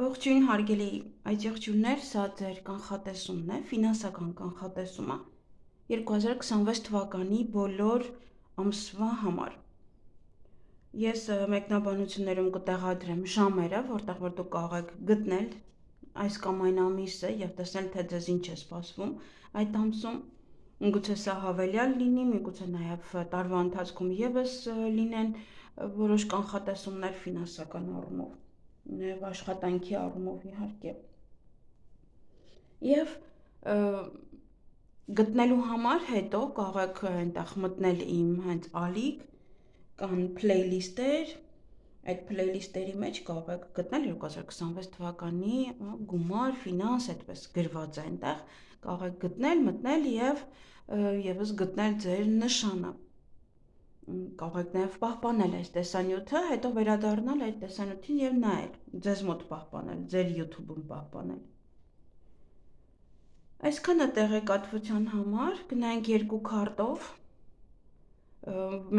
Ողջույն հարգելի այցեղջյուրներ, սա ձեր կանխատեսումն է, ֆինանսական կանխատեսումը 2026 թվականի բոլոր ամսվա համար։ Ես մեկնաբանություններում կտեղադրեմ ժամերը, որտեղ որ դուք կարող եք գտնել այս կամ այն ամիսը եւ տեսնել, թե ձեզ ինչ է սպասվում այդ ամսում։ Միգուցե սա հավելյալ լինի, միգուցե նաեւ տարվա ընթացքում եւս լինեն որոշ կանխատեսումներ ֆինանսական առումով, նաև աշխատանքի առումով իհարկե։ Եվ գտնելու համար հետո կարող եք այնտեղ մտնել իմ հենց ալիք կան փլեյլիստեր, այդ փլեյլիստերի մեջ կարող եք գտնել 2026 թվականի գումար, ֆինանս, այդպես գրված է այնտեղ, կարող եք գտնել, մտնել եւ եւս գտնել ձեր նշանը։ Կարող եք նաև պահպանել այս տեսանյութը, հետո վերադառնալ այդ տեսանյութին եւ նայել, ձեզ մոտ պահպանել, ձեր YouTube-ում պահպանել։ Այսքանը տեղեկատվության համար գնանք երկու քարտով,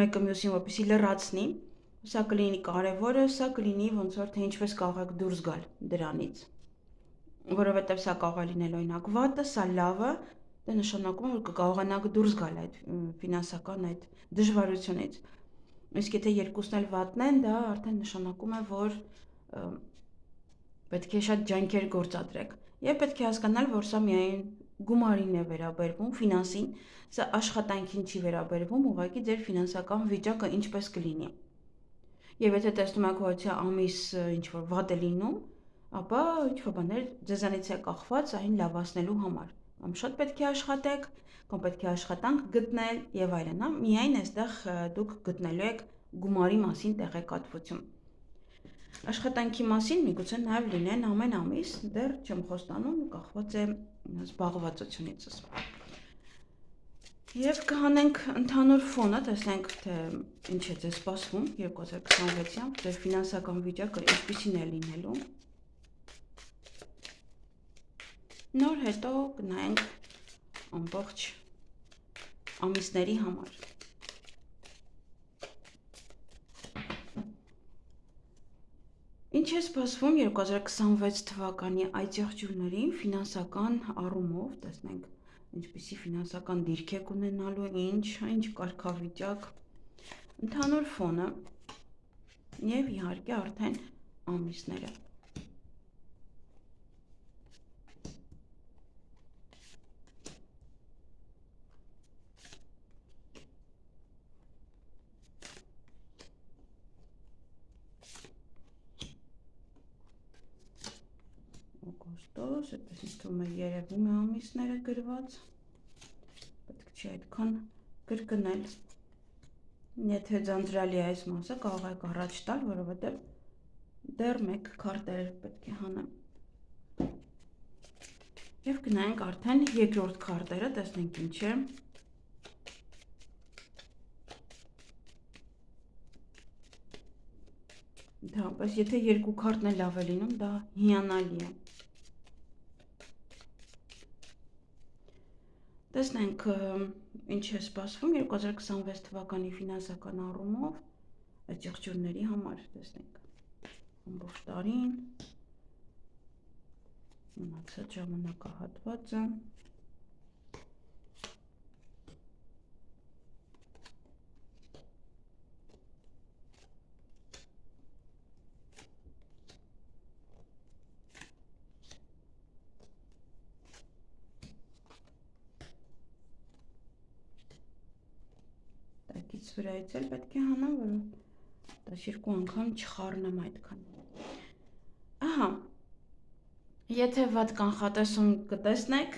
մեկը մյուսին որպեսզի լրացնի, սա կլինի կարևորը, սա կլինի ոնց որ թե ինչպես կարող եք դուրս գալ դրանից, որովհետեւ սա կարող է լինել օրինակ վատը, սա լավը, դա նշանակում է որ կկարողանաք դուրս գալ այդ ֆինանսական այդ դժվարությունից։ Իսկ եթե երկուսն էլ վատն են, դա արդեն նշանակում է որ պետք է շատ ջանքեր գործադրեք եւ պետք է հասկանալ, որ սա միայն գումարին է վերաբերվում, ֆինանսին, սա աշխատանքին չի վերաբերվում, ուղղակի ձեր ֆինանսական վիճակը ինչպես կլինի։ Եվ եթե տեսնում եք, որ ամիս ինչ որ վատ է լինում, ապա ինչ-որ բաներ ձեզանից է կախված այն լավացնելու համար։ Կամ շատ պետք է աշխատեք, կամ պետք է աշխատանք գտնել եւ այլն, հա, միայն այստեղ դուք գտնելու եք գումարի մասին տեղեկատվություն։ Աշխատանքի մասին միգուցե նաև լինեն ամեն ամիս, դեռ չեմ խոստանում, կախված է զբաղվածությունիցս։ Եվ կհանենք ընդհանուր ֆոնը, տեսնենք, թե ինչ է ձեզ սպասվում 2026-յան, ձեր ֆինանսական վիճակը ինչպիսին է լինելու։ Նոր հետո գնանք ամբողջ ամիսների համար։ Ինչ է սպասվում 2026 թվականի այցեղջյուրներին ֆինանսական առումով, տեսնենք ինչպիսի ֆինանսական դիրք եք ունենալու, ինչ կարգավիճակ, ընդհանուր ֆոնը եւ իհարկե արդեն ամիսները։ Օգոստոս, այդպես ինձ թվում է երևում է ամիսները գրված, պետք չի այդքան կրկնել, եթե ձանձրալի է այս մասը, կարող եք առաջ տալ, որովհետև դեռ մեկ քարտեր պետք է հանեմ։ Եվ գնանք արդեն երկրորդ քարտերը, տեսնենք ինչ է։ Դա, բայց եթե երկու քարտն էլ լավ է լինում, դա հիանալի է։ Տեսնենք ինչ է սպասվում 2026 թվականի ֆինանսական առումով այցեղջյուրների համար, տեսնենք ամբողջ տարին, մնացած ժամանակահատվածը, տակից վրայից էլ պետք է հանամ, որ 12 անգամ չխառնեմ այդքան։ Ահա, եթե վատ կանխատեսում կտեսնեք,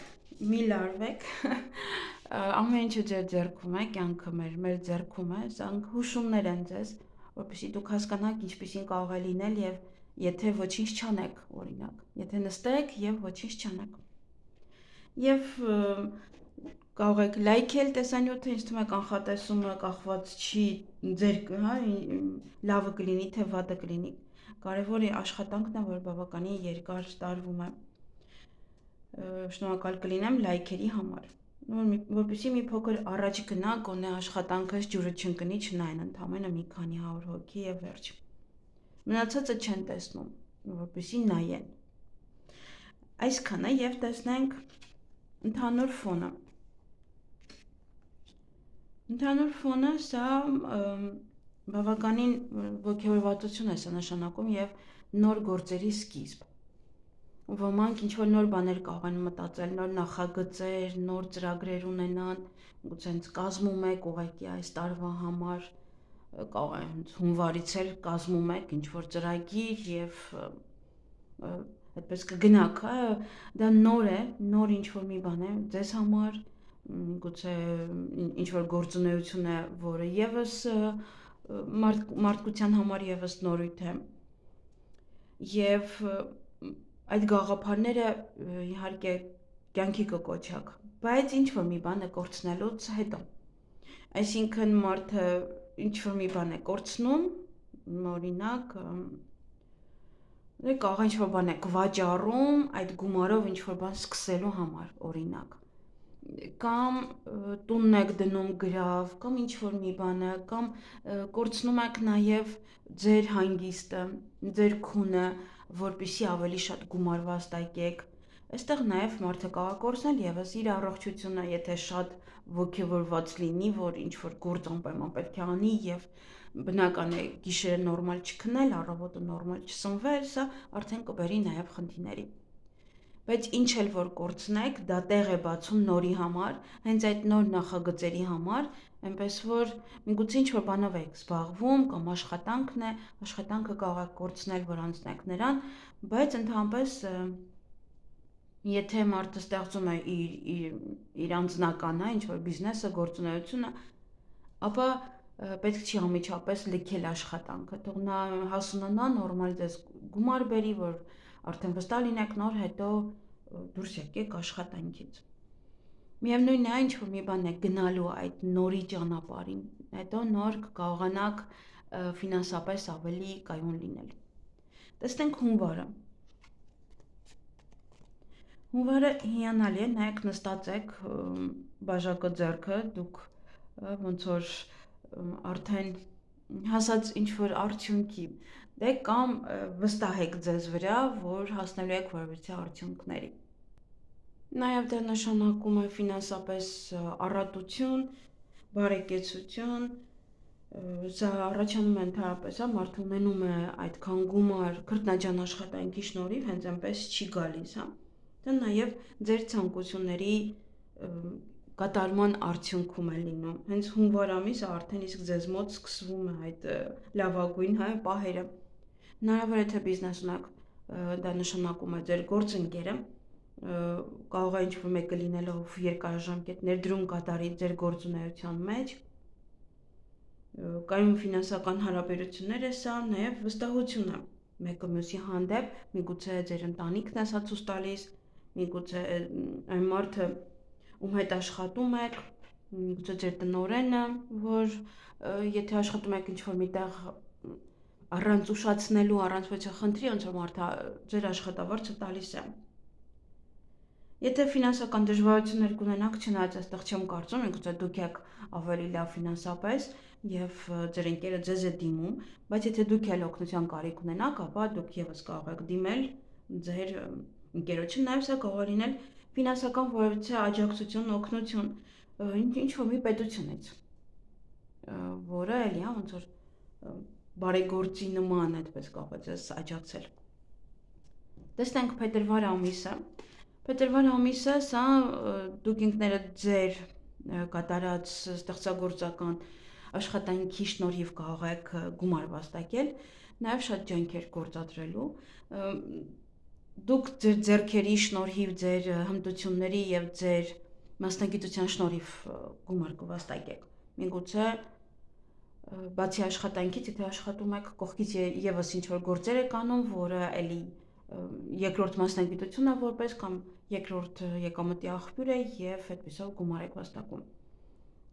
մի լարվեք, ամեն ինչը ձեր ձեռքում է, կյանքը մեր ձեռքում է, սրանք հուշումներ են ձեզ, որպեսզի դուք հասկանաք ինչպիսին կարող է լինել եւ եթե ոչինչ չանեք, օրինակ, եթե նստեք եւ ոչինչ չանեք։ Եվ կարող եք լայքել տեսանյութը, ինձ թվում է կանխատեսումը կախված չի ձեր, հա, լավը կլինի, թե վատը կլինի։ Կարևորը աշխատանքն է, որ բավականին երկար տարվում է։ Շնորհակալ կլինեմ լայքերի համար, որպեսզի մի փոքր առաջ գնա, գոնե աշխատանքս ջուրը չընկնի, չնայեն ընդամենը մի քանի 100 հոգի եւ վերջ։ Մնացածը չեն տեսնում, որպեսզի նայեն։ Այսքանը եւ տեսնենք ընդհանուր ֆոնը։ Ընդհանուր ֆոնը սա բավականին ոգևորվածություն է սա նշանակում եւ նոր գործերի սկիզբ։ Ոմանք ինչ-որ նոր բաներ կարող են մտածել, նոր նախագծեր, նոր ծրագրեր ունենան, գուցե հենց կազմում եք ուղղակի այս տարվա համար, կարող է հենց հունվարից էլ կազմում եք ինչ-որ ծրագիր եւ այդպես կգնաք, դա նոր է, նոր ինչ-որ մի բան է ձեզ համար, գուցե ինչ-որ գործունեություն է, որը եւս մարդկության համար եւս նորույթ է։ Եվ այդ գաղափարները իհարկե կյանքի կկոչակ, բայց ինչ-որ մի բան է կորցնելուց հետո։ Այսինքն մարդը ինչ-որ մի բան է կորցնում, օրինակ, կարող է ինչ-որ բան է վաճառում այդ գումարով ինչ-որ բան սկսելու համար, օրինակ։ Կամ տունն եք դնում գրավ, կամ ինչ-որ մի բանը, կամ կորցնում եք նաև ձեր հանգիստը, ձեր քունը, որպեսզի ավելի շատ գումար վաստակեք։ Այստեղ նաև մարդը կարող է կորցնել եւս իր առողջությունը, եթե շատ ոգևորված լինի, որ ինչ-որ գործ անպայման պետք է անի եւ բնական է գիշերը նորմալ չքնել, առավոտը նորմալ չսնվել, սա արդեն կբերի նաև խնդիրների։ Բայց ինչ էլ որ կորցնեք, դա տեղ է բացում նորի համար, հենց այդ նոր նախագծերի համար, այնպես որ միգուցե ինչ-որ բանով եք զբաղվում կամ աշխատանքն է, աշխատանքը կարող եք կորցնել, որ անցնեք նրան, բայց ընդհանրապես եթե մարդը ստեղծում է իր անձնական, ինչ-որ բիզնեսը, գործունեությունը, ապա պետք չի անմիջապես լքել աշխատանքը, թող նա հասունանա, նորմալ ձեզ գումար բերի, որ արդեն վստահ լինեք, նոր հետո դուրս եկեք աշխատանքից։ Միևնույնն է, ինչ-որ մի բան է գնալու այդ նորի ճանապարհին, հետո նոր կկարողանաք ֆինանսապես ավելի կայուն լինել։ Տեսնենք հունվարը։ Հունվարը հիանալի է, նայեք նստած եք բաժակը ձեռքը, դուք ոնց որ արդեն հասած ինչ-որ արդյունքի, դե կամ վստահ եք ձեզ վրա, որ հասնելու եք որևէ արդյունքների։ Նաև դա նշանակում է ֆինանսապես առատություն, բարեկեցություն, սա առաջանում է ընդհանրապես, մարդը ունենում է այդքան գումար քրտնաջան աշխատանքի շնորհիվ, հենց այնպես չի գալիս, դա նաև ձեր ցանկությունների կատարման արդյունքում է լինում։ Հենց հունվար ամիսը արդեն իսկ ձեզ մոտ սկսվում է այդ լավագույն պահերը։ Հնարավոր է թե բիզնես ունեք, դա նշանակում է ձեր գործընկերը կարող է ինչ-որ մեկը լինելով երկարաժամկետ ներդրում կատարի ձեր գործունեության մեջ, կայուն ֆինանսական հարաբերություններ է սա, նաև վստահություն է մեկը մյուսի հանդեպ, միգուցե ձեր ընտանիքն է սա ցույց տալիս, միգուցե այն մարդը, ում հետ աշխատում եք, միգուցե ձեր տնօրենը, որ եթե աշխատում եք ինչ-որ միտեղ առանց ուշացնելու, առանց ոչ խնդրի, ոնց որ մարդը ձեր աշխատավարձը տալիս է։ Եթե ֆինանսական դժվարություններ կունենաք, չնայած այստեղ չեմ կարծում, միգուցե դուք եք ավելի լավ ֆինանսապես եւ ձեր ընկերը ձեզ է դիմում, բայց եթե դուք էլ օգնության կարիք ունենաք, ապա դուք եւս կարող եք դիմել ձեր ընկերոջին, նաև սա կարող է լինել ֆինանսական որևէ աջակցություն, օգնություն, ինչ-որ մի պետությունից, որը էլի ոնց որ բարեգործի նման այդպես կարող է ձեզ աջակցել։ Տեսնենք փետրվար ամիսը։ Փետրվար ամիսը սա դուք ինքներդ ձեր կատարած ստեղծագործական աշխատանքի շնորհիվ կարող եք գումար վաստակել, նաև շատ ջանքեր գործադրելու։ Դուք ձեր ձեռքերի շնորհիվ, ձեր հմտությունների եւ ձեր մասնագիտության շնորհիվ գումար կվաստակեք։ Միգուցե բացի աշխատանքից, եթե աշխատում եք, կողքից եւս ինչ-որ գործեր եք անում, որը էլի երկրորդ մասնագիտությունը որպես կամ երկրորդ եկամտի աղբյուր է եւ այդպեսով գումար եք վաստակում։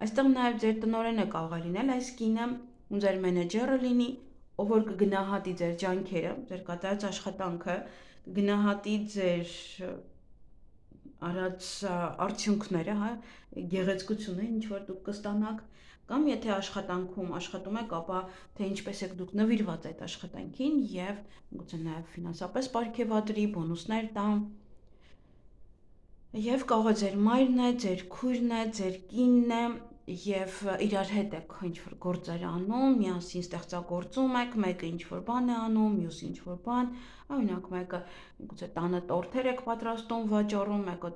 Այստեղ նաև ձեր տնօրենը կարող է լինել այս կինը, ու ձեր մենեջերը լինի, ով որ կգնահատի ձեր ջանքերը, ձեր կատարած աշխատանքը, կգնահատի ձեր արած արդյունքները, գեղեցկությունը, ինչ որ դուք կստանաք, Կամ եթե աշխատանքում աշխատում եք, ապա թե ինչպես եք դուք նվիրված այդ աշխատանքին եւ գուցե նաեւ ֆինանսապես պարգևատրի, բոնուսներ տա։ Եվ կարող է ձեր մայրն է, ձեր քույրն է, ձեր կինն է եւ իրար հետ եք ինչ-որ գործեր անում, միասին ստեղծագործում եք, մեկը ինչ-որ բան է անում, մյուսը ինչ-որ բան, օրինակ մեկը գուցե տանը տորթեր եք պատրաստում, վաճառում, մեկը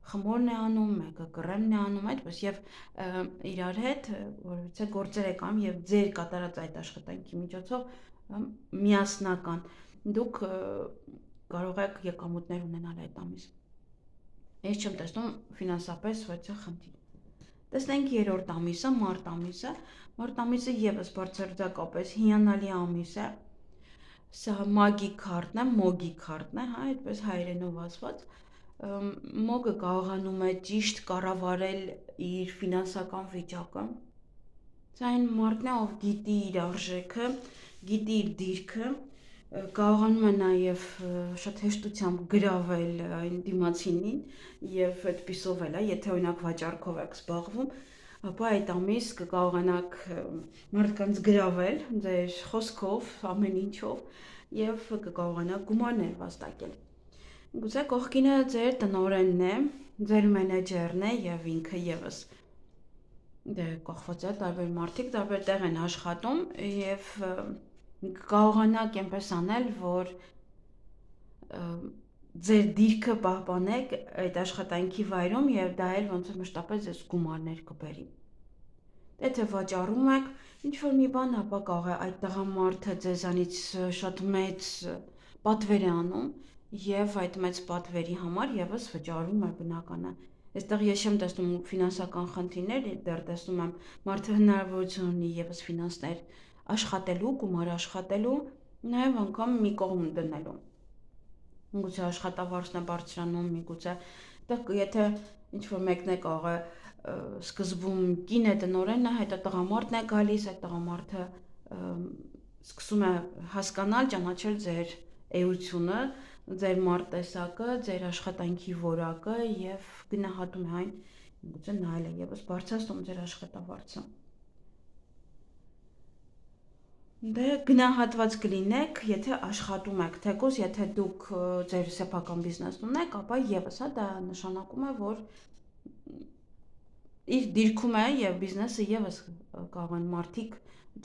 խմորն է անում, մեկը կռեմն է անում, այդպես եւ իրար հետ որովհետեւ գործեր եք անում եւ ձեր կատարած այդ աշխատանքի միջոցով միասնական դուք կարող եք եկամուտներ ունենալ այդ ամիս։ Ես չեմ տեսնում ֆինանսապես ոչ խնդիր։ Տեսնենք երրորդ ամիսը, մարտ ամիսը։ Մարտ ամիսը եւս բարձրաձայնապես հիանալի ամիս է։ Սա մագի քարտն է, մոգի քարտն է, հա, այդպես հայերենով ասված։ Մոգը կարողանում է ճիշտ կառավարել իր ֆինանսական վիճակը։ Սա այն մարդն է, ով գիտի իր արժեքը, գիտի իր դիրքը, կարողանում է նաև շատ հեշտությամբ գրավել այն դիմացինին եւ այդպիսով էլ է, եթե օրինակ վաճառքով եք զբաղվում, ապա այդ ամիս կկարողանաք մարդկանց գրավել ձեր խոսքով, ամեն ինչով եւ կկարողանաք գումարներ վաստակել։ Գուցե կողքինը ձեր տնօրենն է, ձեր մենեջերն է եւ ինքը եւս կողված է տարբեր մարդիկ տարբեր տեղ են աշխատում եւ կարողանաք այնպես անել, որ ձեր դիրքը պահպանեք այդ աշխատանքի վայրում եւ դա էլ ոնց որ մշտապես ձեզ գումարներ կբերի։ Եթե վաճառում եք ինչ-որ մի բան, ապա կարող է այդ տղամարդը ձեզանից շատ մեծ պատվեր է անում եւ այդ մեծ պատվերի համար եւս վճարում է բնականը։ Այստեղ ես չեմ տեսնում ֆինանսական խնդիրներ, դեռ տեսնում եմ մարդը հնարավորություն ունի եւս ֆինանսներ աշխատելու, գումար աշխատելու, նաեւ անգամ մի կողմ դնելու։ Միգուցե աշխատավարձն է բարձրանում, միգուցե եթե ինչ-որ մեկն է կարող է սկզբում կին է տնօրենը, հետո տղամարդն է գալիս, այդ տղամարդը սկսում է հասկանալ, ճանաչել ձեր էությունը, ձեր մարտտեսակը, ձեր աշխատանքի որակը եւ գնահատում է այն, գուցե նայել է եւս բարձրացնում ձեր աշխատավարձը։ Դե գնահատված կլինեք, եթե աշխատում եք, թեկուզ եթե դուք ձեր սեփական բիզնես ունեք, ապա եւս դա նշանակում է, որ իր դիրքում է եւ բիզնեսը եւս կարող են մարդիկ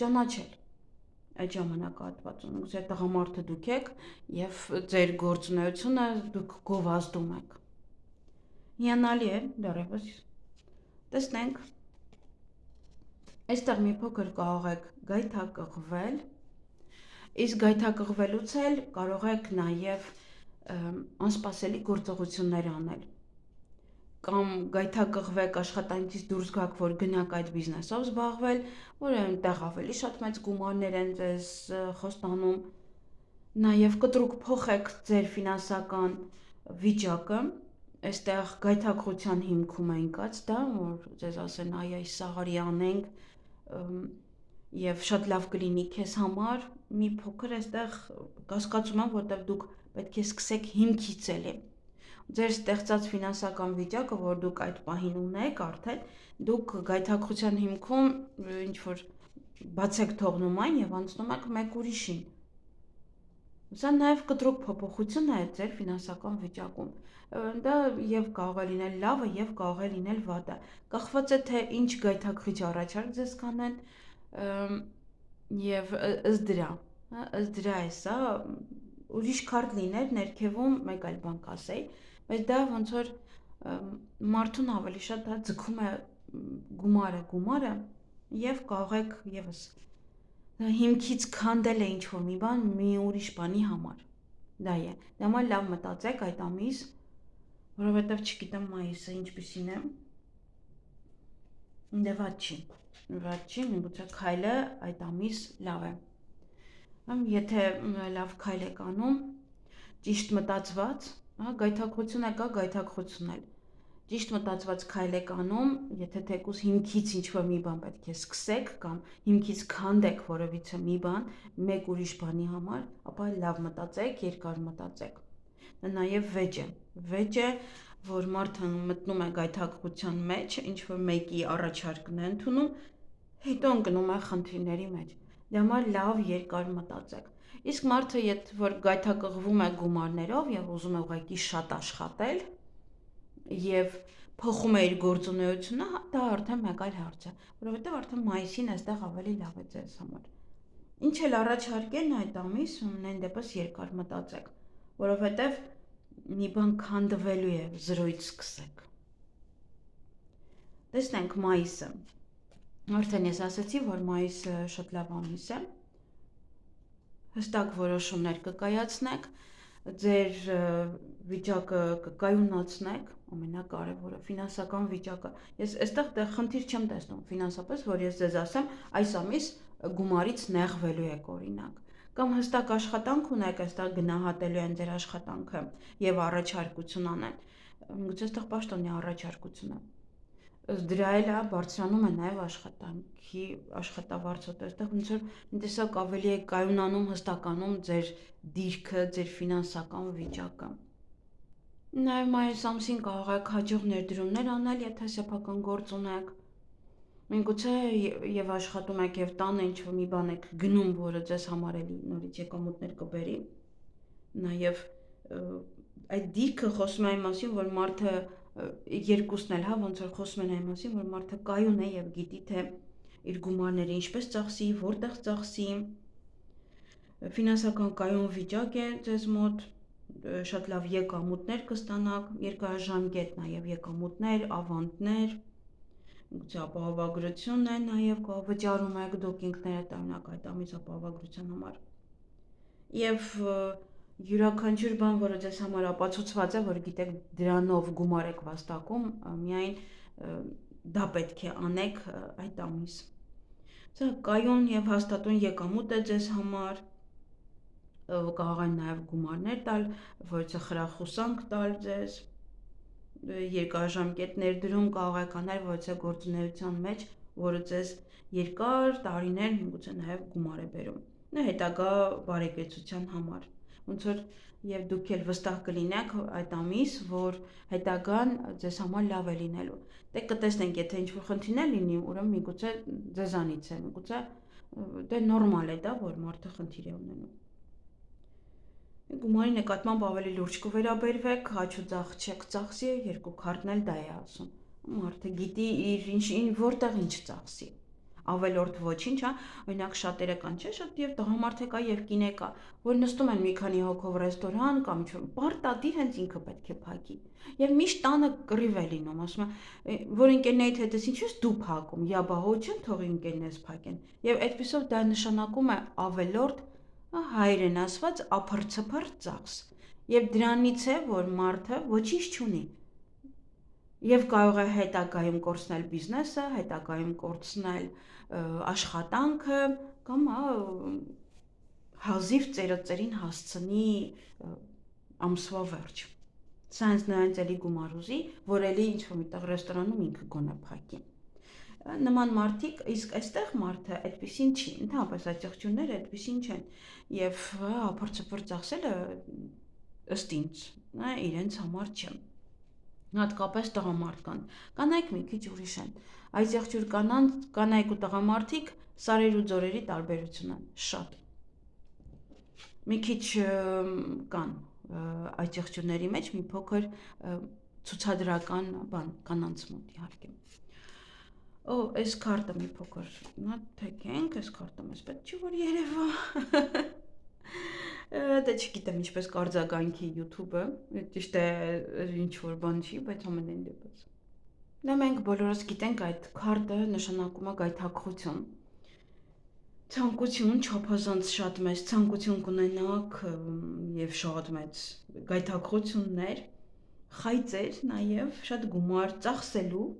ճանաչել այդ ժամանակահատվածում, գուցե տղամարդը դուք եք եւ ձեր գործունեությունը դուք գովազդում եք։ Հիանալի է, դեռևս տեսնենք։ Այստեղ մի փոքր կարող եք գայթակղվել, իսկ գայթակղվելուց էլ կարող եք նաեւ անսպասելի գործողություններ անել։ Կամ գայթակղվեք աշխատանքից դուրս գաք, որ գնաք այդ բիզնեսով զբաղվել, որ այնտեղ ավելի շատ մեծ գումարներ են ձեզ խոստանում, նաև կտրուկ փոխեք ձեր ֆինանսական վիճակը, այստեղ գայթակղության հիմքում է ընկած դա, որ ձեզ ասեն այ սա արի անենք եւ շատ լավ կլինի քեզ համար, մի փոքր այստեղ կասկածում եմ, որտեղ դուք պետք է սկսեք հիմքից էլի։ Ձեր ստեղծած ֆինանսական վիճակը, որ դուք այդ պահին ունեք արդեն, դուք գայթակղության հիմքում ինչ որ բացեք թողնում այն եւ անցնում եք մեկ ուրիշին։ Սա նաեւ կտրուկ փոփոխություն է ձեր ֆինանսական վիճակում։ Դա եւ կարող է լինել լավը եւ կարող է լինել վատը։ Կախված է թե ինչ գայթակղիչ առաջարկ ձեզ կանեն եւ ըստ դրա, հա, ըստ դրա է սա ուրիշ քարտ լիներ ներքևում մեկ այլ բան կասեի, բայց դա ոնց որ մարդուն ավելի շատ դա ձգում է գումարը եւ կարող եք եւս հիմքից քանդել է ինչ-որ մի բան մի ուրիշ բանի համար։ Դա է։ Դա մա լավ մտածեք այդ ամիս, որովհետեւ չգիտեմ մայիսը ինչպիսին է։ Դե վատ չի, միգուցե քայլը այդ ամիս լավ է։ Եթե լավ քայլ եք անում, ճիշտ մտածված, հա, գայթակղություն է կա, գայթակղություն էլ։ Ճիշտ մտածված քայլ եք անում, եթե թեկուզ հիմքից ինչ-որ մի բան պետք է սկսեք կամ հիմքից քանդեք որևիցե մի բան մեկ ուրիշ բանի համար, ապա լավ մտածեք, երկար մտածեք։ Դա նաև վեճ է, որ մարդը մտնում է գայթակղության մեջ, ինչ որ մեկի առաջարկն է ընդունում հետո ընկնում է խնդիրների մեջ։ Դրա համար լավ երկար մտածեք։ Իսկ մարդը, եթե որ գայթակղվում է գումարներով եւ ուզում է ուղղակի շատ աշխատել եւ փոխում է իր գործունեությունը, դա արդեն մեկ այլ հարց է, որովհետեւ արդեն մայիսին այստեղ ավելի լավ է ձեզ համար։ Ինչ էլ առաջարկեն այդ ամիս, ունեն դեպս երկար մտածեք, որովհետեւ մի բան քանդվելու է, զրոյց սկսեք։ Տեսնենք մայիսը։ Արդեն ես ասացի, որ մայիսը շատ լավ ամիս է։ Հստակ որոշումներ կկայացնեք, ձեր վիճակը կկայունացնեք, ամենակարևորը ֆինանսական վիճակը։ Ես այստեղ խնդիր չեմ տեսնում ֆինանսապես, որ ես ձեզ ասեմ, այս ամիս գումարից նեղվելու եք օրինակ։ Կամ հստակ աշխատանք ունեք, այստեղ գնահատելու են ձեր աշխատանքը եւ առաջարկություն անեն։ Գուցե այստեղ պաշտոնյա առաջարկությունը։ Դրա էլ է բարձրանում է նաև աշխատանքի աշխատավարձը, այստեղ ոնց որ մի տեսակ ավելի է կայունանում, հստականում ձեր դիրքը, ձեր ֆինանսական վիճակը։ Նաև մայիս ամսին կարող եք հաջող ներդրումներ անել, եթե սեփական գործ ունեք։ Միգուցե եւ աշխատում եք եւ տանը ինչ-որ մի բան եք գնում, որը ձեզ համար էլի նորից եկամուտներ կբերի։ Նաև այդ դիրքը խոսում է այն մասին, որ մարդը երկուսն էլ, հա, ոնց որ խոսում են այն մասին, որ մարդը կայուն է եւ գիտի թե իր գումարները ինչպես ծախսի, որտեղ ծախսի, ֆինանսական կայուն վիճակ է ձեզ մոտ, շատ լավ եկամուտներ կստանաք, երկարաժամկետ նաեւ եկամուտներ, ավանդներ, գուցե ապահովագրություն է նաեւ վճարում եք դուք ինքներդ օրինակ այդ ամիս ապահովագրության համար։ Եվ յուրաքանչյուր բան, որը ձեզ համար ապացուցված է, որ գիտեք դրանով գումար եք վաստակում, միայն դա պետք է անեք այդ ամիս։ Սա կայուն եւ հաստատուն եկամուտ է ձեզ համար, կարող են նաեւ գումարներ տալ, որոնց խրախուսանք տալ ձեզ, երկարաժամկետ ներդրում կարող եք անել որոնց գործունեության մեջ, որը ձեզ երկար տարիներ միգուցե նաեւ գումար է բերում։ Նա հետագա բարեկեցության համար։ Ոնց որ եւ դուք էլ վստահ կլինեք այդ ամիս, որ հետագան ձեզ համար լավ է լինելու։ Դե կտեսնենք, եթե ինչ-որ խնդիրներ լինի, ուրեմն միգուցե ձեզանից է, միգուցե դե նորմալ է դա, որ մարդը խնդիր է ունենում։ Գումարի նկատմամբ ավելի լուրջ կվերաբերվեք, հաչ ու ձախ չեք ծախսի, երկու քարտն էլ դա է ասում։ Մարդը գիտի իր որտեղ ինչ ծախսի։ Ավելորդ ոչինչ, հա, օրինակ շատերը կան, չէ՞, շատ եւ տղամարդ կա եւ կին կա, որ նստում են մի քանի հոգով ռեստորան կամ ինչ-որ պարտադիր հենց ինքը պետք է փակի։ Եվ միշտ տանը կռիվ է լինում, ասում է, որ ընկերներիդ հետ ես ինչու՞ դու փակում, յա բա հոչն թող ընկերներս փակեն։ Եվ այդպեսով դա նշանակում է ավելորդ հայերեն ասված ափրցփր ծախս։ Եվ դրանից է, որ մարդը ոչինչ չունի։ Եվ կարող է հետագայում կորցնել բիզնեսը, հետագայում կորցնել աշխատանքը կամ հազիվ ծերոցերին հասցնի ամսվա վերջ։ Սա հենց նրանց էլի գումար ուզի, որ էլի ինչ-որ միտեղ ռեստորանում ինքը գոնե փակի։ Նման մարդիկ, իսկ այստեղ մարդը այդպեսին չի, ընդհանրապես այդ եղջյուրները այդպեսին չեն, եւ ափրցփր ծախսելը ըստ ինձ, իրենց համար չէ։ Հատկապես տղամարդկան, կանայք մի քիչ ուրիշ են, այս եղջյուր կանայք ու տղամարդիկ սարեր ու ձորերի տարբերություն են, շատ։ Մի քիչ կան այդ եղջյուրների մեջ մի փոքր ցուցադրական բան կանանց մոտ իհարկե։ Այս քարտը մի փոքր, նա թեքենք, այս քարտը մեզ պետք չի որ երևա։ Դե չգիտեմ ինչպես կարձագանքի YouTube-ը, ճիշտ է ինչ-որ բան չի, բայց ամենայն դեպս։ Դա մենք բոլորս գիտենք այդ քարտը նշանակում է գայթակղություն։ Ցանկություն, չափազանց շատ մեծ ցանկություն կունենաք եւ շատ մեծ գայթակղություններ, խայծեր նաեւ շատ գումար ծախսելու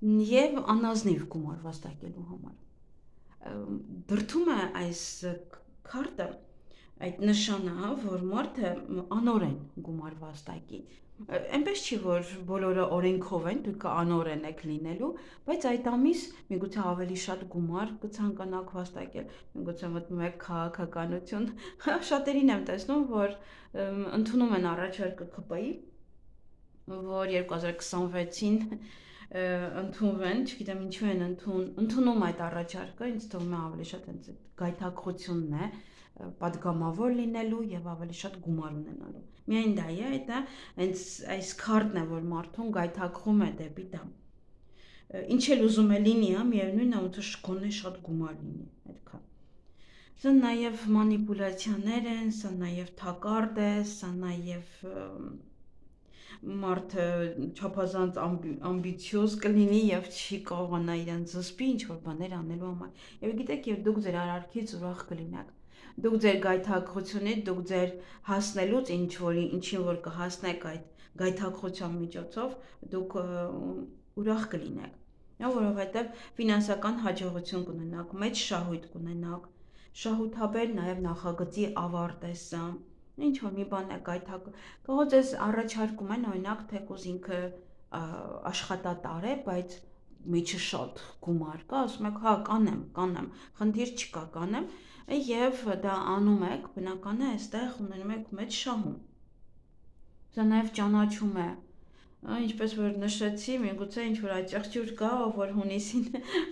եւ անազնիվ գումար վաստակելու համար։ Դրդում է այս քարտը այդ նշանը, որ մարդը անօրեն գումար վաստակի։ Այնպես չի, որ բոլորը օրենքով են, դուք անօրեն եք լինելու, բայց այդ ամիս միգուցե ավելի շատ գումար կցանկանաք վաստակել, միգուցե մտնում եք քաղաքականություն։ Շատերին եմ տեսնում, որ ընդունում են առաջարկը ԿՊ-ի, որ 2026-ին ընդունվեն, չգիտեմ ինչու են ընդունում այդ առաջարկը, ինձ թվում է ավելի շատ հենց գայթակղությունն է, պատգամավոր լինելու եւ ավելի շատ գումար ունենալու։ Միայն դա է, դա հենց այս քարտն է, որ մարդուն գայթակղում է դեպի դա։ Ինչ էլ ուզում է լինի, միևնույնն է, ոնց գոնե շատ գումար լինի, այդքան։ Սա նաեւ մանիպուլյացիաներ են, սա նաեւ թակարդ է, սա նաեւ մարդը չափազանց ամբիցիոզ կլինի եւ չի կարողանա իրեն զսպի ինչ որ բաներ անելու համար։ Եվ գիտեք, եւ դուք ձեր արարքից ուրախ կլինեք։ Դուք ձեր գայթակղությունից, դուք ձեր հասնելուց ինչին որ կհասնեք այդ գայթակղության միջոցով, դուք ուրախ կլինեք։ Նա որովհետեւ ֆինանսական հաջողություն կունենաք, մեծ շահույթ կունենաք, շահութաբեր նաեւ նախագծի ավարտ է սա։ Ինչ որ մի բան է գայթակ, կարող ձեզ առաջարկում են օրինակ թեկուզ ինքը աշխատատար է, բայց միջը շատ գումար կա, ասում եք, հա, կանեմ, խնդիր չկա, կանեմ, եւ դա անում եք, բնական է, այստեղ ունենում եք մեծ շահում։ Սա նաեւ ճանաչում է, ինչպես որ նշեցի, միգուցե ինչ որ աճեղջյուր կա, ով որ հունիսին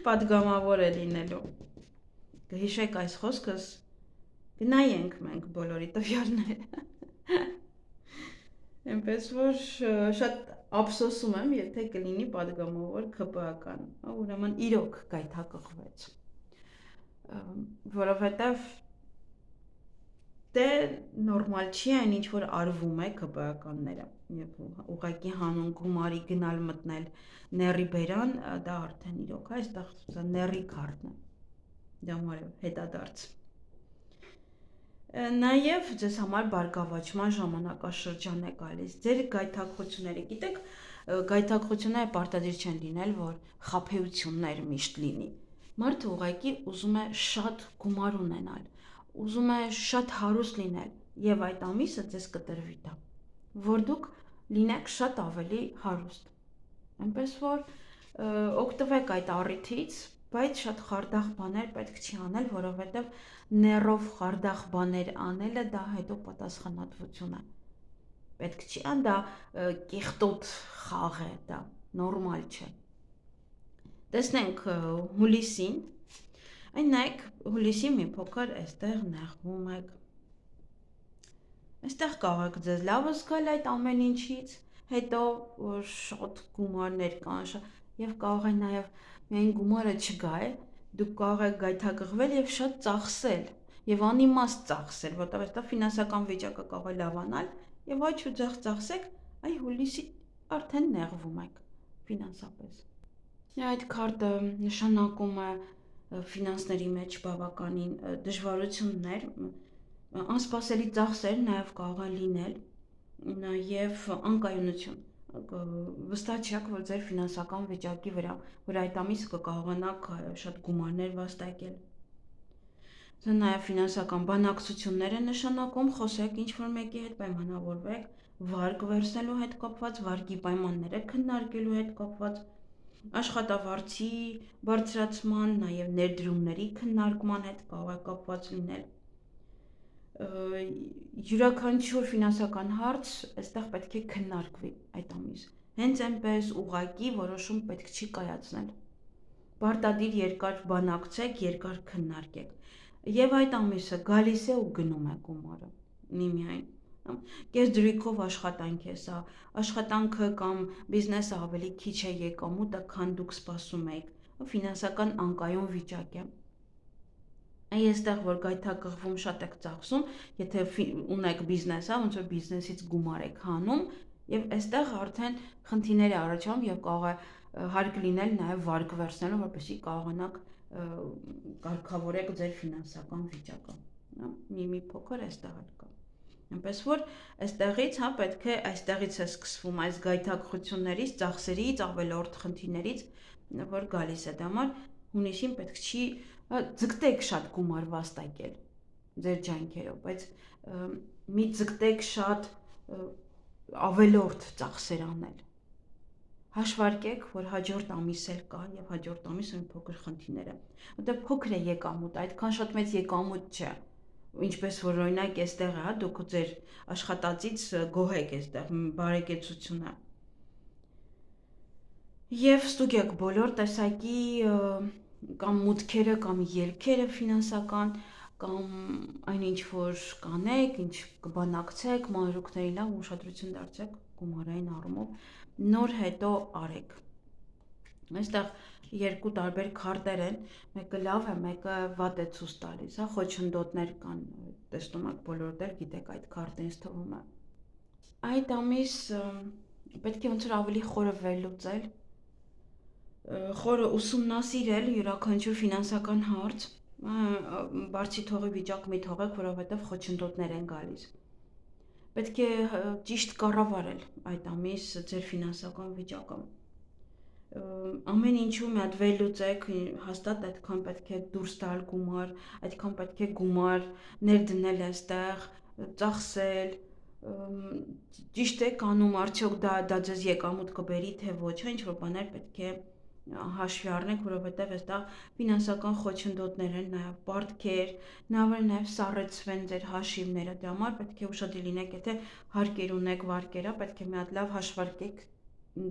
պատգամավոր է լինելու։ Կհիշեք այս խոսքս, գնայենք մենք բոլորի տվյալները։ Այնպես որ շատ ափսոսում եմ, եթե կլինի պատգամավոր ՔՊԱ-կան, ուրեմն իրոք գայթակղվեց։ Որովհետև դե նորմալ չի այն ինչ որ արվում է ՔՊԱ-կանները, եւ ուղղակի հանուն գումարի գնալ մտնել ների բերան, դա արդեն իրոք է, այստեղ սա ների քարտն է։ Դա մարդ հետադարձ։ Նաև ձեզ համար բարգավաճման ժամանակաշրջան է գալիս։ Ձեր գայթակղությունները, գիտեք, գայթակղությունները պարտադիր չեն լինել, որ խաբեություններ միշտ լինի։ Մարդը ուղղակի ուզում է շատ գումար ունենալ, ուզում է շատ հարուստ լինել, եւ այդ ամիսը ձեզ կտրվի դա, որ դուք լինեք շատ ավելի հարուստ։ Այնպես որ օգտվեք այդ առիթից, բայց շատ խարդախ բաներ պետք չի անել, որովհետև ներով խարդախ բաներ անելը դա հետո պատասխանատվություն է։ Պետք չի ան, դա կեղտոտ խաղ է, դա նորմալ չէ։ Տեսնենք հուլիսին, այն նայեք հուլիսի մի փոքր այստեղ նեղվում եք։ Այստեղ կարող եք ձեզ լավը զգալ այդ ամեն ինչից, հետո որ շատ գումարներ կան, եւ կարող է նաեւ միայն գումարը չգա է, դուք կարող եք գայթակղվել եւ շատ ծախսել եւ անիմաստ ծախսել, որտեղ այստեղ ֆինանսական վիճակը կարող է լավանալ եւ ոչ ու ծախսեք, այ հուլիսի արդեն նեղվում եք ֆինանսապես։ Այդ քարտը նշանակում է ֆինանսների մեջ բավականին դժվարություններ, անսպասելի ծախսեր նաեւ կարող են լինել, նաեւ անկայունություն։ Վստահ չեք, որ ձեր ֆինանսական վիճակի վրա, որ այդ ամիսը կկարողանաք շատ գումարներ վաստակել։ Սա նաև ֆինանսական բանակցություններ է նշանակում, խոսեք ինչ-որ մեկի հետ, պայմանավորվեք, վարկ վերցնելու հետ կապված, վարկի պայմանները քննարկելու հետ կապված, աշխատավարձի բարձրացման, նաև ներդրումների քննարկման հետ կարող է կապված լինել։ Յուրաքանչյուր ֆինանսական հարց այստեղ պետք է քննարկվի այդ ամիսը։ Հենց այնպես ուղղակի որոշում պետք չի կայացնել։ Պարտադիր երկար բանակցեք, երկար քննարկեք։ Եվ այդ ամիսը գալիս է ու գնում է գումարը։ Միմիայն կես դրույքով աշխատանք է սա, աշխատանքը կամ բիզնեսը ավելի քիչ է եկամուտը, քան դուք սպասում եք, ֆինանսական անկայուն վիճակ է։ Այստեղ որ գայթակղվում շատ եք ծախսում, եթե ունեք բիզնես, ոնց որ բիզնեսից գումար եք հանում, եւ այստեղ արդեն խնդիրներ է առաջանում եւ կարող է հարկ լինել նաեւ վարկ վերցնելու, որպեսզի կարողանաք կարգավորեք ձեր ֆինանսական վիճակը, մի փոքր այստեղ կա։ Այնպես որ այստեղից, պետք է այստեղից է սկսվում այս գայթակղություններից, ծախսերից, ավելորդ խնդիրներից, որ գալիս է դա համար հունիսին պետք չի ձգտեք շատ գումար վաստակել ձեր ջանքերով, բայց մի ձգտեք շատ ավելորդ ծախսեր անել։ Հաշվարկեք, որ հաջորդ ամիս էլ կա եւ հաջորդ ամիսը մի փոքր խնդիրներ է։ Որտեղ փոքր է եկամուտ, այդքան շատ մեծ եկամուտ չէ։ Ինչպես որ օրինակ այստեղ է, դուք ձեր աշխատածից գոհ եք այստեղ բարեկեցությունը։ Եվ ստուգեք բոլոր տեսակի կամ մուտքերը կամ ելքերը ֆինանսական կամ այնինչ որ կանեք, ինչ կբանակցեք, մանրուքների լավ ուշադրություն դարձեք գումարային առումով, նոր հետո արեք։ Այստեղ երկու տարբեր քարտեր են, մեկը լավ է, մեկը վատ է ցույց տալիս, հա, խոչընդոտներ կան, տեսնում եք բոլորդ էլ գիտեք այդ քարտը ինձ թվում է։ Այդ ամիս պետք է ոնց որ ավելի խորը վերլուծել, խորը ուսումնասիրել յուրաքանչյուր ֆինանսական հարց, բարձի թողի վիճակ մի թողեք, որովհետև խոչընդոտներ են գալիս։ Պետք է ճիշտ կառավարել այդ ամիս ձեր ֆինանսական վիճակը։ Ամեն ինչու մի հատ վերլուծեք, հաստատ այդքան պետք է դուրս տալ գումար, այդքան պետք է գումար ներդնել այստեղ, ծախսել, ճիշտ է կանում, արդյոք դա ձեզ եկամուտ կբերի, թե ոչ, ինչ որ բաներ պետք է հաշվի առնենք, որովհետև այստեղ ֆինանսական խոչընդոտներ են, նաև պարտքեր, նաև սառեցվեն ձեր հաշիվները, դրա համար պետք է ուշադիր լինեք, եթե հարկեր ունեք, վարկերա, պետք է մի հատ լավ հաշվարկեք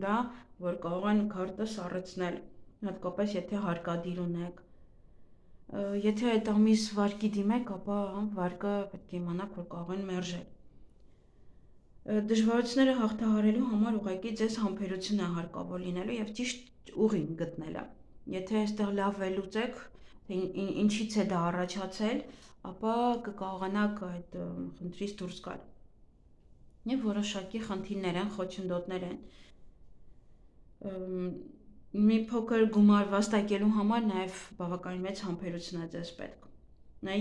դա, որ կարող են քարտը սառեցնել, հատկապես եթե հարկադիր ունեք։ Եթե այդ ամիս վարկի դիմեք, ապա վարկը պետք է իմանաք, որ կարող են մերժել։ Դժվարությունները հաղթահարելու համար ուղղակի ձեզ համբերություն է հարկավոր լինելու եւ ճիշտ ուղին գտնելը։ Եթե այստեղ լավ վերլուծեք, թե ինչից է դա առաջացել, ապա կկարողանաք այդ խնդրից դուրս գալ։ Եվ որոշակի խնդիրներ են, խոչընդոտներ են։ Մի փոքր գումար վաստակելու համար նաև բավականին մեծ համբերություն է ձեզ պետք։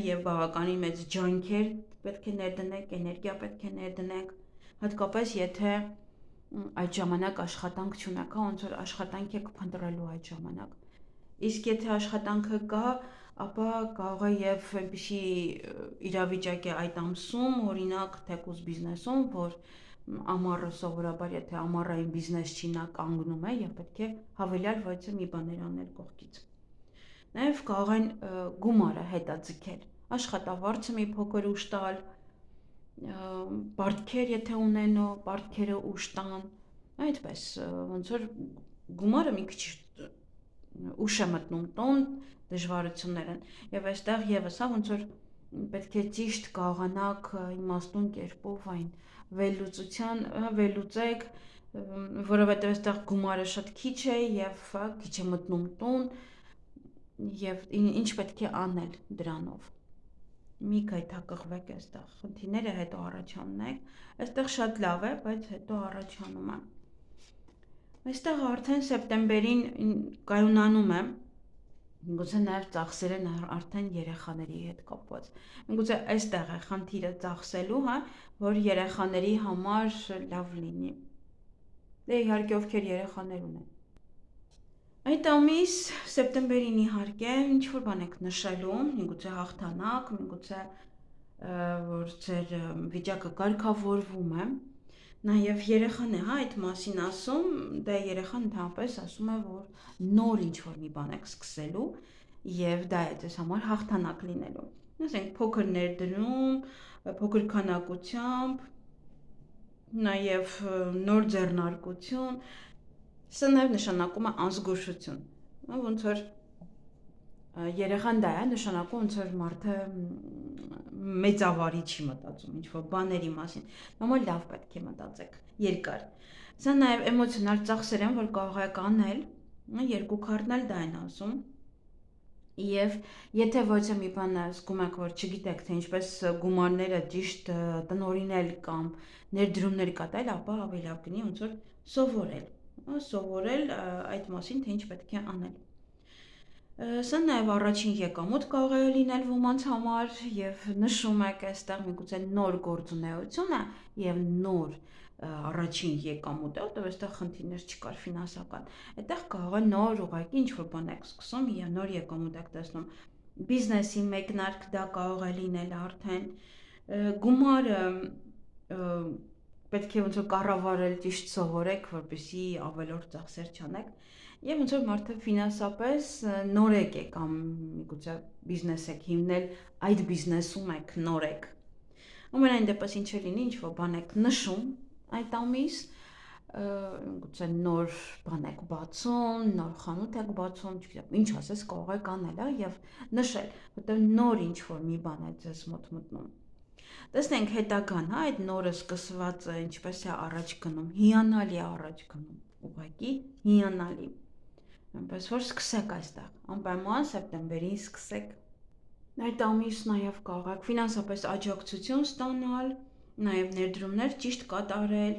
Եվ բավականին մեծ ջանքեր պետք է ներդնեք, էներգիա պետք է ներդնեք, հատկապես եթե այդ ժամանակ աշխատանք չունեք, ոնց որ աշխատանք եք փնտրելու այդ ժամանակ։ Իսկ եթե աշխատանքը կա, ապա կարող է եւ այնպիսի իրավիճակ է այդ ամսում, օրինակ թեկուզ բիզնեսում, որ ամառը սովորաբար եթե ամառային բիզնես չի նա կանգնում է եւ պետք է հավելյալ ոչինչ մի բաներ անել կողքից։ Նաեւ կարող են գումարը հետաձգել, աշխատավարձը մի փոքր ուշ տալ, պարտքեր եթե ունենո, պարտքերը ուշ տան, այդպես ոնց որ գումարը մի քիչ ուշ է մտնում տուն, դժվարություններ են եւ այստեղ եւս հա ոնց որ պետք է ճիշտ կարողանաք իմաստուն կերպով այն վերլուծեք, որովհետեւ այստեղ գումարը շատ քիչ է եւ քիչ է մտնում տուն եւ ինչ պետք է անել դրանով։ Մի գայթակղվեք այստեղ, խնդիրները հետո առաջաննեք, այստեղ շատ լավ է, բայց հետո առաջանում է։ Այստեղ արդեն սեպտեմբերին կայունանում է, գուցե նաև ծախսերը արդեն երեխաների հետ կապված։ Գուցե այստեղ է խնդիրը ծախսելու, հա, որ երեխաների համար լավ լինի։ Դե իհարկե ովքեր երեխաներ ունեն։ Այդ ամիս սեպտեմբերին իհարկե ինչ որ բան եք նշելու, միգուցե հաղթանակ, միգուցե որ ձեր վիճակը կարգավորվում է։ Նաև երեխան է, հա, այդ մասին ասում, դա երեխան ընդհանրապես ասում է, որ նոր ինչ-որ մի բան եք սկսելու եւ դա է ձեզ համար հաղթանակ լինելու։ Ասենք փոքր ներդրում, փոքր քանակությամբ, նաև նոր ձեռնարկություն, սա նաև նշանակում է անզգուշություն, ոնց որ երեխան դա է նշանակում ոնց որ մարդը մեծավարի չի մտածում ինչ-որ բաների մասին, նոմալ լավ պետք է մտածեք, երկար։ Սա նաև էմոցիոնալ ծախսեր են, որ կարող եք անել, երկու քարտն էլ դա են ասում։ Եվ եթե ոչ մի բան զգում եք, որ չգիտեք, թե ինչպես գումարները ճիշտ տնօրինել կամ ներդրումներ կատարել, ապա ավելի լավ կլինի ոնց որ սովորել այդ մասին, թե ինչ պետք է անել։ Սա նաև առաջին եկամուտ կարող է լինել ոմանց համար եւ նշում եք այստեղ միգուցե նոր գործունեություն է եւ նոր առաջին եկամուտ է, որտեղ այստեղ խնդիրներ չկար ֆինանսական։ Այդտեղ կարող է նոր ուղղակի ինչ-որ բան եք սկսում եւ նոր եկամուտ եք տեսնում։ Բիզնեսի մեկնարկ դա կարող է լինել արդեն գումարը պետք է ոնց որ կառավարել ճիշտ սովորեք, որպեսզի ավելորդ ծախսեր չանեք։ Եվ ոնց որ մարդը ֆինանսապես նորեկ է կամ միգուցե բիզնես եք հիմնել, այդ բիզնեսում եք նորեկ։ Ամենայն դեպս ինչ լինի, ինչ որ բան եք նշում այդ ամիս, գուցե նոր բան եք բացում, նոր խանութ եք բացում, չգիտեմ, ինչ ասես կարող եք անել, եւ նշել, որտեղ նոր ինչ որ մի բան է ձեզ մոտ մտնում։ Տեսնենք հետագան, այդ նորը սկսվածը ինչպես է առաջ գնում, հիանալի է առաջ գնում, ուղղակի հիանալի։ Այնպես որ սկսեք այստեղ, անպայման սեպտեմբերին սկսեք։ Այդ ամիս նաև կարող եք ֆինանսապես աջակցություն ստանալ, նաև ներդրումներ ճիշտ կատարել,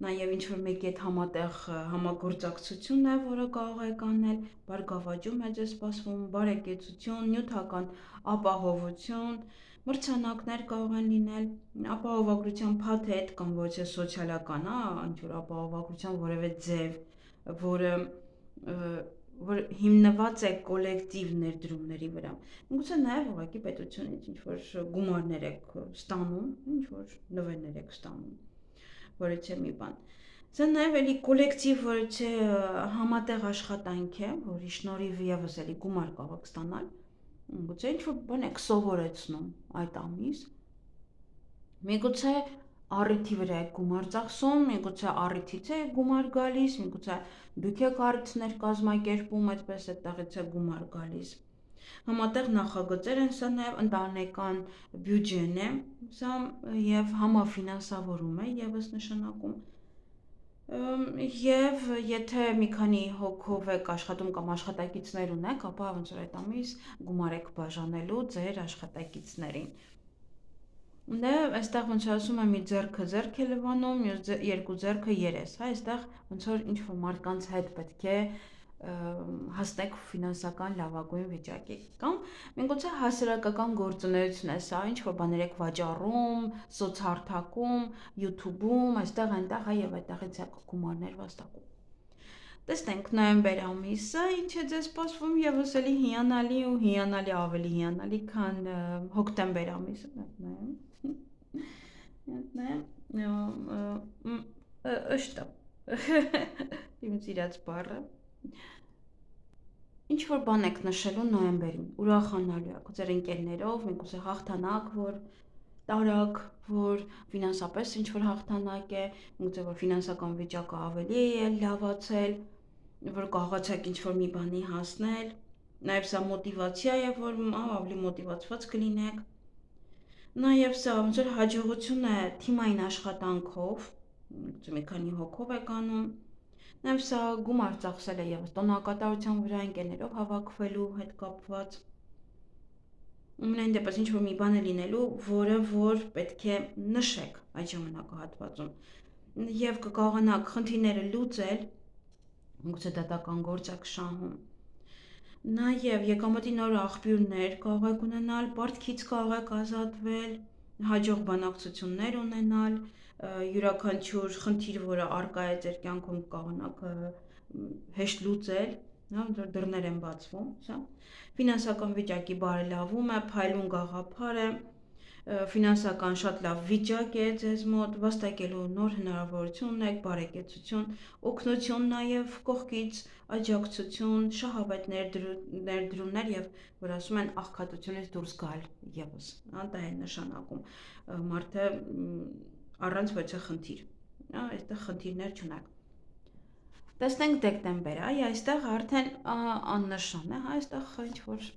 նաև ինչ-որ մեկի հետ համատեղ համագործակցություն է, որը կարող եք անել, բարգավաճում է ձեզ սպասվում, բարեկեցություն, նյութական ապահովություն, մրցանակներ կարող են լինել, ապահովագրության փաթեթ կամ ոչ է սոցիալական, ինչ-որ ապահովագրության որևէ ձև, որ հիմնված է կոլեկտիվ ներդրումների վրա։ Գուցե նաև ուղղակի պետությունից ինչ-որ գումարներ եք ստանում, ինչ-որ նվերներ եք ստանում, որը չէ մի բան։ Սա նաև էլի կոլեկտիվ, որը չէ համատեղ աշխատանք է, որի շնորհիվ եւս էլի գումար կարող եք ստանալ։ Գուցե ինչ-որ բան եք սովորեցնում այդ ամիս։ Միգուցե առիթի վրա եք գումար ծախսում, միգուցե առիթից է գումար գալիս, միգուցե դուք եք առիթներ կազմակերպում, այդպես այդտեղից է գումար գալիս։ Համատեղ նախագծեր են, սա նաև ընտանեկան բյուջեն է, սա եւ համաֆինանսավորում է եւս նշանակում։ Եվ եթե մի քանի հոգով եք աշխատում կամ աշխատակիցներ ունեք, ապա ոնց որ այդ ամիս գումար եք բաժանելու ձեր աշխատակիցներին։ Դե այստեղ ոնց ասում եմ, մի ձեռքը ձեռք է լվանում, երկու ձեռքը երես, հա, այստեղ ոնց որ ինչ որ մարդկանց հետ պետք է հասնեք ֆինանսական լավագույն վիճակի, կամ միգուցե հասարակական գործունեություն է սա, ինչ որ բաներ եք վաճառում, սոցհարթակում, YouTube-ում, այստեղ այնտեղ, հա, եւ այդտեղից եք գումարներ վաստակում։ Տեսնենք նոյեմբեր ամիսը ինչ է ձեզ սպասվում, եւս էլի հիանալի ու հիանալի ավելի հիանալի, քան հոկտեմբեր ամիսը, ըշտը իմ սիրած բառը։ Ինչ որ բան եք նշելու նոյեմբերին, ուրախանալու եք ձեր ընկերներով, միգուցե հաղթանակ, որ տարակ, որ ֆինանսապես ինչ որ հաղթանակ է, միգուցե որ ֆինանսական վիճակը ավելի է լավացել, որ կարողացեք ինչ որ մի բանի հասնել, նաև սա մոտիվացիա է, որ ավելի մոտիվացված կլինեք։ Նաև սա ոնց որ հաջողություն է թիմային աշխատանքով, մի քանի հոգով եք անում։ Նաև սա գումար ծախսել է եւս տոնակատարության վրա ընկերներով հավաքվելու հետ կապված։ Ամենայն դեպս ինչ որ մի բան է լինելու, որը որ պետք է նշեք այդ ժամանակահատվածում։ Եվ կկարողանաք խնդիրները լուծել, գուցե դատական գործ եք շահում։ Նաև եկամտի նոր աղբյուրներ կարող եք ունենալ, պարտքից կարող եք ազատվել, հաջող բանակցություններ ունենալ, յուրաքանչյուր խնդիր, որը առկա է ձեր կյանքում կարողանաք հեշտ լուծել, հա, դռներ են բացվում, սա։ Ֆինանսական վիճակի բարելավում է, փայլուն գաղափար է, ֆինանսական շատ լավ վիճակ է ձեզ մոտ, վաստակելու նոր հնարավորություն ունեք, բարեկեցություն, օգնություն նաև կողքից, աջակցություն, շահավետ ներդրումներ եւ որ ասում են աղքատությունից դուրս գալ եւս, հա, դա է նշանակում։ Մարդը առանց ոչ է խնդիր, հա, այստեղ խնդիրներ չունեք։ Տեսնենք դեկտեմբեր, այ այստեղ արդեն աննշան է, հա, այստեղ ինչ որ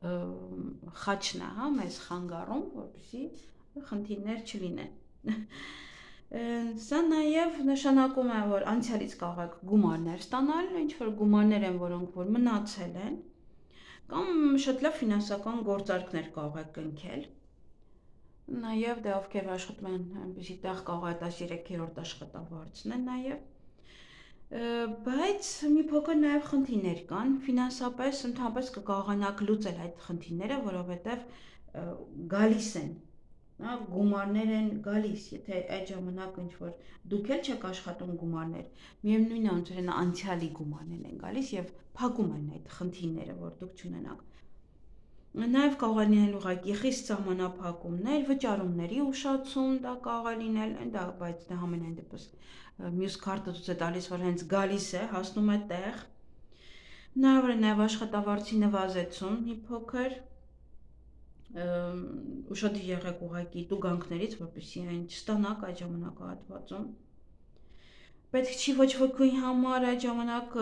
խաչն է, հա, մեզ խանգարում, որպեսզի խնդիրներ չլինեն։ Սա նաև նշանակում է, որ անցյալից կարող եք գումարներ ստանալ, ինչ որ գումարներ են, որոնք որ մնացել են, կամ շատ լավ ֆինանսական գործարքներ կարող եք կնքել։ Նաև դե ովքեր աշխատում են այնպեսի տեղ կարող է 13-րդ աշխատավարձն է նաև։ Բայց մի փոքր նաև խնդիրներ կան, ֆինանսապես ընդհանրապես կկարողանաք լուծել այդ խնդիրները, որովհետև գալիս են, հա, գումարներ են գալիս, եթե այդ ժամանակ ինչ որ դուք էլ չեք աշխատում գումարներ, միևնույնն է ոնց որ անցյալի գումարներ են գալիս եւ փակում են այդ խնդիրները, որ դուք չունենաք։ Նաև կարող է լինել ուղղակի խիստ սահմանափակումներ, վճարումների ուշացում, դա կարող է լինել, դա բայց դա ամենայն դեպս մյուս քարտը ցույց է տալիս, որ հենց գալիս է, հասնում է տեղ։ Նաև աշխատավարձի նվազեցում մի փոքր, ուշադիր եղեք ուղղակի տուգանքներից, որպեսզի այն չստանաք այդ ժամանակահատվածում։ պետք չի ոչ ոքի համար այդ ժամանակ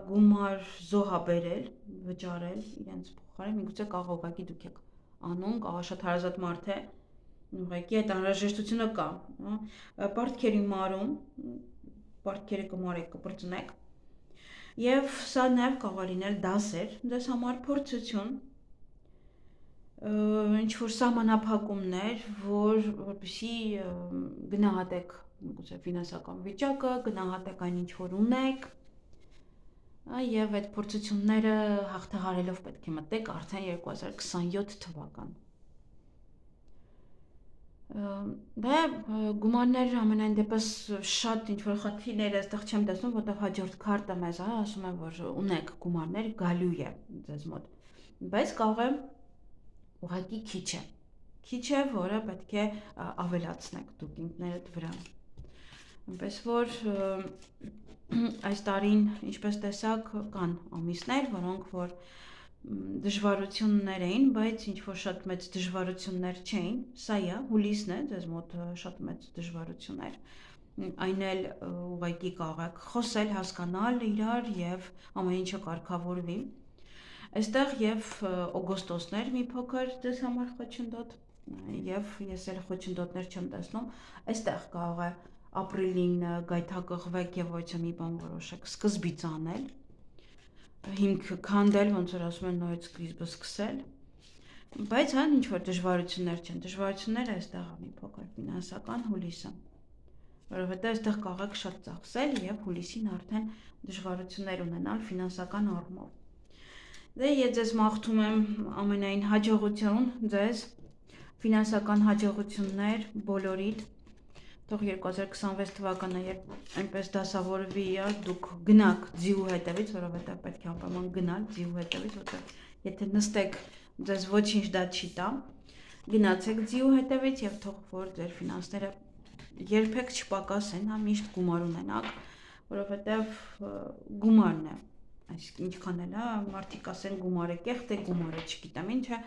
գումար զոհա բերել, վճարել իրենց փոխարեն, միգուցե կարող ուղղակի դուք եք անում, կարող շատ հարազատ մարդ է, ուղղակի այդ անհրաժեշտությունը կա, պարտքերի մարում, պարտքերը կմարեք, կպրծնեք, եւ սա նաեւ կարող է լինել դասեր, ձեզ համար փորձություն, ինչ-որ սահմանափակումներ, որպեսզի գնահատեք գուցե ֆինանսական վիճակը, գնահատեք այն ինչ որ ունեք, եւ այդ փորձությունները հաղթահարելով պետք է մտեք արդեն 2027 թվական։ Դե գումարներ ամենայն դեպս շատ ինչ որ խնդիրներ այստեղ չեմ տեսնում, որտեղ հաջորդ քարտը մեզ ասում է, որ ունեք գումարներ, գալու է ձեզ մոտ, բայց կարող է ուղղակի քիչ է, որը պետք է ավելացնեք դուք ինքներդ վրա։ Այնպես որ այս տարին, ինչպես տեսակ, կան ամիսներ, որոնք որ դժվարություններ էին, բայց ինչ որ շատ մեծ դժվարություններ չէին, սա է, հուլիսն է, ձեզ մոտ շատ մեծ դժվարություններ, այն էլ ուղղակի կարող եք խոսել, հասկանալ իրար եւ ամեն ինչը կարգավորվի։ Այստեղ եւ օգոստոսներ մի փոքր ձեզ համար խոչընդոտ եւ ես էլ խոչընդոտներ չեմ տեսնում, այստեղ կարող է ապրիլին գայթակղվեք եւ ոչ մի բան որոշեք սկզբից անել, հիմք քանդել, ոնց որ ասում են նորից սկիզբը սկսել, բայց հա ինչ որ դժվարություններ չեն, դժվարությունները այստեղ է մի փոքր ֆինանսական հուլիսը, որովհետեւ այստեղ կարող եք շատ ծախսել եւ հուլիսին արդեն դժվարություններ ունենալ ֆինանսական առումով։ Դե ես ձեզ մաղթում եմ ամենայն հաջողություն ձեզ, ֆինանսական հաջողություններ բոլորիդ, թող 2026 թվականը երբ այնպես դասավորվի, դուք գնաք ձիու հետևից, որովհետև պետք է անպայման գնալ ձիու հետևից, որովհետև եթե նստեք, ձեզ ոչինչ դա չի տա, գնացեք ձիու հետևից եւ թող որ ձեր ֆինանսները երբեք չպակասեն, միշտ գումար ունենաք, որովհետև գումարն է, այսինքն ինչքան էլ մարդիկ ասեն գումարը կեղտ է, գումարը չգիտեմ ինչը,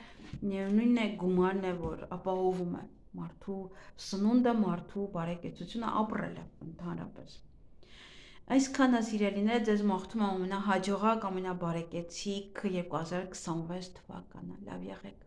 նույնն է գումարն է, որ ապահովում է մարդու սնունդը, մարդու բարեկեցությունը ապրելը ընդհանրապես։ Այսքանը սիրելիներ, ձեզ մաղթում եմ ամենահաջողակ, ամենաբարեկեցիկ 2026 թվականը, լավ եղեք։